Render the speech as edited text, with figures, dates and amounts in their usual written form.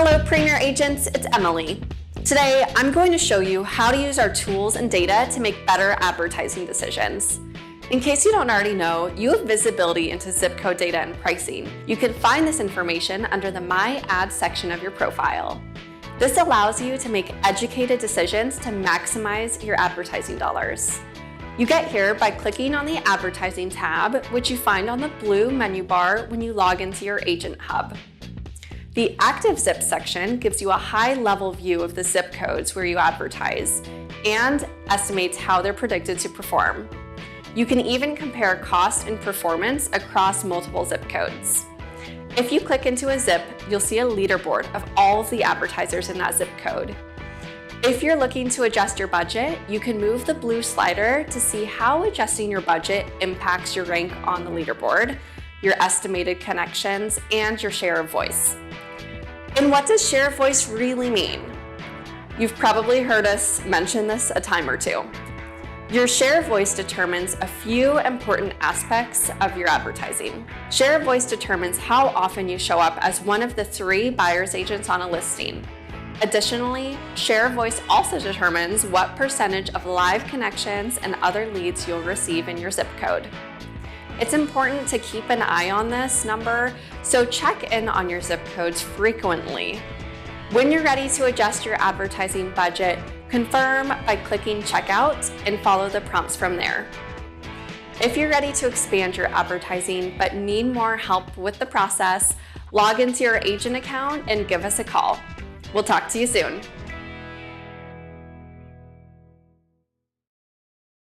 Hello Premier Agents, it's Emily. Today, I'm going to show you how to use our tools and data to make better advertising decisions. In case you don't already know, you have visibility into zip code data and pricing. You can find this information under the My Ads section of your profile. This allows you to make educated decisions to maximize your advertising dollars. You get here by clicking on the Advertising tab, which you find on the blue menu bar when you log into your Agent Hub. The Active Zip section gives you a high-level view of the zip codes where you advertise and estimates how they're predicted to perform. You can even compare cost and performance across multiple zip codes. If you click into a zip, you'll see a leaderboard of all of the advertisers in that zip code. If you're looking to adjust your budget, you can move the blue slider to see how adjusting your budget impacts your rank on the leaderboard, your estimated connections, and your share of voice. And what does share of voice really mean? You've probably heard us mention this a time or two. Your share of voice determines a few important aspects of your advertising. Share of voice determines how often you show up as one of the 3 buyer's agents on a listing. Additionally, share of voice also determines what percentage of live connections and other leads you'll receive in your zip code. It's important to keep an eye on this number, so check in on your zip codes frequently. When you're ready to adjust your advertising budget, confirm by clicking Checkout and follow the prompts from there. If you're ready to expand your advertising but need more help with the process, log into your agent account and give us a call. We'll talk to you soon.